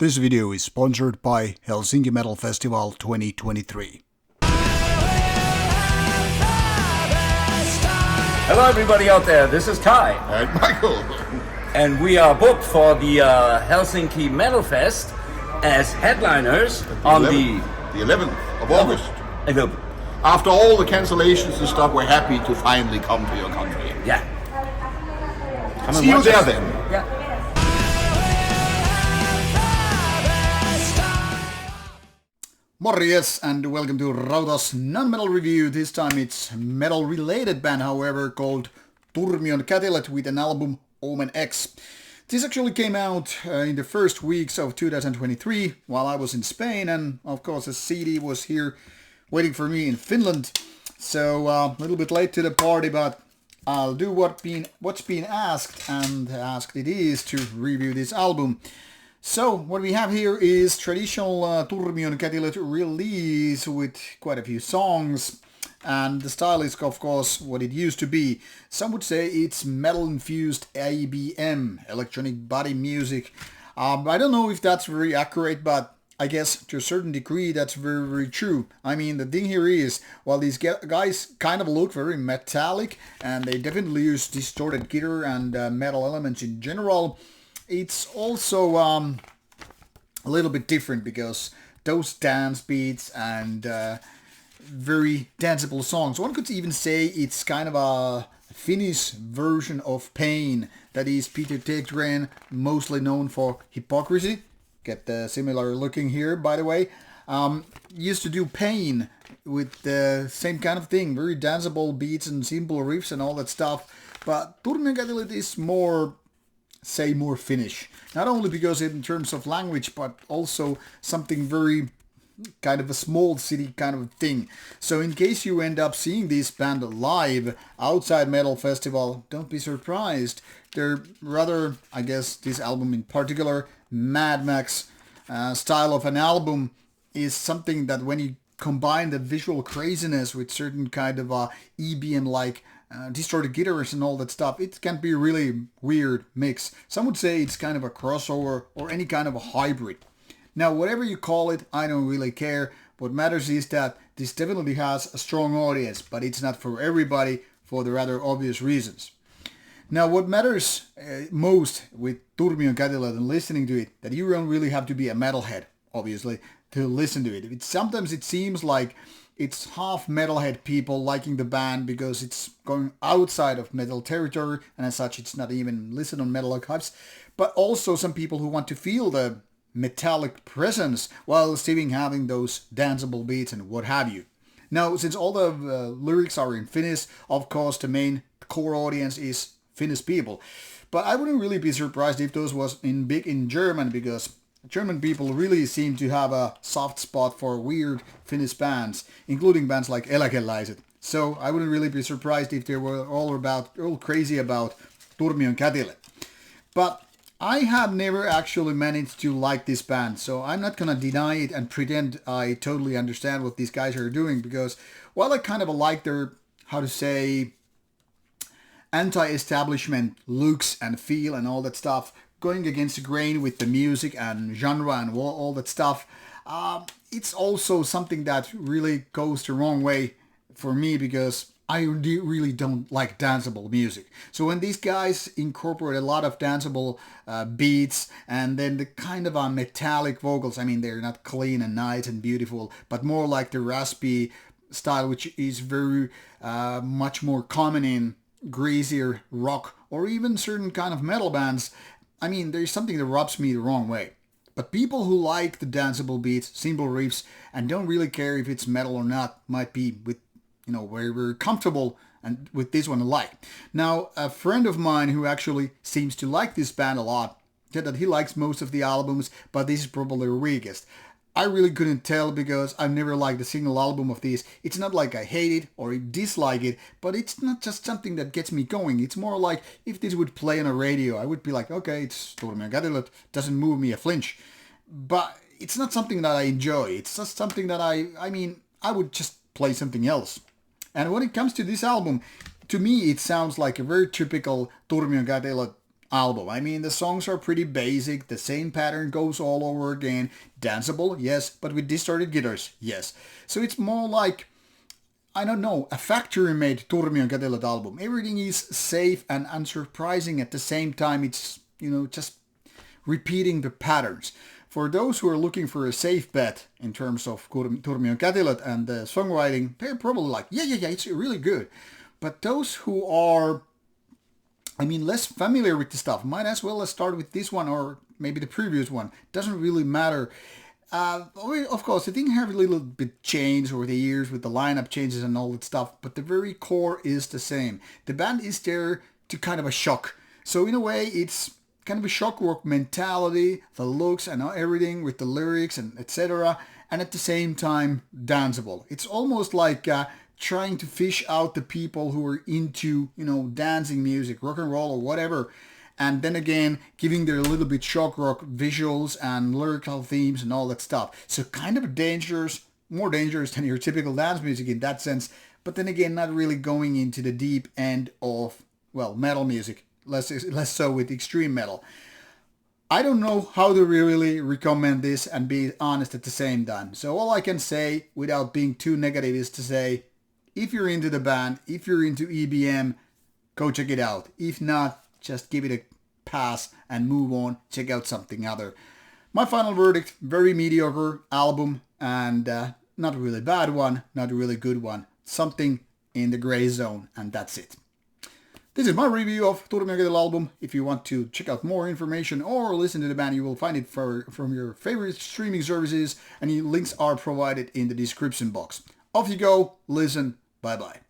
This video is sponsored by Helsinki Metal Festival 2023. Hello everybody out there, this is Kai. And Michael. And we are booked for the Helsinki Metal Fest as headliners on the 11th of August. After After all the cancellations and stuff, we're happy to finally come to your country. Yeah. Come See you watch there us. then. Yeah. Morjes and welcome to Rauta's non-metal review. This time it's metal-related band, however, called Turmion kätilöt with an album Omen X. This actually came out in the first weeks of 2023 while I was in Spain, and of course the CD was here waiting for me in Finland. So a little bit late to the party, but I'll do what's been asked, and asked it is to review this album. So what we have here is traditional Turmion kätilöt release with quite a few songs, and the style is of course what it used to be. Some would say it's metal-infused EBM, electronic body music. I don't know if that's very accurate, but I guess to a certain degree that's very, very true. I mean, the thing here is, while these guys kind of look very metallic, and they definitely use distorted guitar and metal elements in general, it's also a little bit different because those dance beats and very danceable songs. One could even say it's kind of a Finnish version of Pain. That is Peter Tegren, mostly known for Hypocrisy. Get the similar looking here, by the way. Used to do Pain with the same kind of thing. Very danceable beats and simple riffs and all that stuff. But Turmion kätilöt is more Finnish. Not only because in terms of language, but also something very kind of a small city kind of thing. So in case you end up seeing this band live outside Metal Festival, don't be surprised. They're rather, I guess this album in particular, Mad Max style of an album, is something that when you combine the visual craziness with certain kind of EBM like distorted guitars and all that stuff, it can be a really weird mix. Some would say it's kind of a crossover or any kind of a hybrid. Now, whatever you call it, I don't really care. What matters is that this definitely has a strong audience, but it's not for everybody for the rather obvious reasons. Now, what matters most with Turmion kätilöt and listening to it, that you don't really have to be a metalhead, obviously, to listen to it. Sometimes it seems like it's half metalhead people liking the band because it's going outside of metal territory, and as such it's not even listed on Metal Archives, but also some people who want to feel the metallic presence while still having those danceable beats and what have you. Now, since all the lyrics are in Finnish, of course the main core audience is Finnish people, but I wouldn't really be surprised if those was big in German, because German people really seem to have a soft spot for weird Finnish bands, including bands like Eläkeläiset. So I wouldn't really be surprised if they were all crazy about Turmion kätilöt. But I have never actually managed to like this band, so I'm not gonna deny it and pretend I totally understand what these guys are doing, because while I kind of like their, how to say, anti-establishment looks and feel and all that stuff, going against the grain with the music and genre and all that stuff, it's also something that really goes the wrong way for me, because I really don't like danceable music. So when these guys incorporate a lot of danceable beats and then the kind of metallic vocals, I mean, they're not clean and nice and beautiful, but more like the raspy style, which is very much more common in greasier rock or even certain kind of metal bands. I mean, there's something that rubs me the wrong way. But people who like the danceable beats, simple riffs, and don't really care if it's metal or not, might be with, very, very comfortable and with this one alike. Now, a friend of mine who actually seems to like this band a lot said that he likes most of the albums, but this is probably the weakest. I really couldn't tell because I've never liked a single album of these. It's not like I hate it or dislike it, but it's not just something that gets me going. It's more like if this would play on a radio, I would be like, okay, it's Turmion kätilöt, doesn't move me a flinch. But it's not something that I enjoy. It's just something that I would just play something else. And when it comes to this album, to me it sounds like a very typical Turmion kätilöt album. I mean, the songs are pretty basic, the same pattern goes all over again. Danceable, yes, but with distorted guitars, yes. So it's more like, I don't know, a factory-made Turmion kätilöt album. Everything is safe and unsurprising at the same time. It's, just repeating the patterns. For those who are looking for a safe bet in terms of Turmion kätilöt and the songwriting, they're probably like, yeah, it's really good. But those who are, less familiar with the stuff, might as well start with this one or maybe the previous one. Doesn't really matter. Of course, the thing have a little bit changed over the years with the lineup changes and all that stuff, but the very core is the same. The band is there to kind of a shock. So in a way, it's kind of a shock rock mentality, the looks and everything with the lyrics and etc. And at the same time, danceable. It's almost like trying to fish out the people who are into, dancing music, rock and roll or whatever. And then again, giving their little bit shock rock visuals and lyrical themes and all that stuff. So kind of dangerous, more dangerous than your typical dance music in that sense. But then again, not really going into the deep end of, metal music. Less so with extreme metal. I don't know how to really recommend this and be honest at the same time. So all I can say, without being too negative, is to say, if you're into the band, if you're into EBM, go check it out. If not, just give it a pass and move on, check out something other. My final verdict, very mediocre album and not a really bad one, not a really good one. Something in the gray zone, and that's it. This is my review of Turmion kätilöt album. If you want to check out more information or listen to the band, you will find it from your favorite streaming services, and links are provided in the description box. Off you go, listen, bye bye.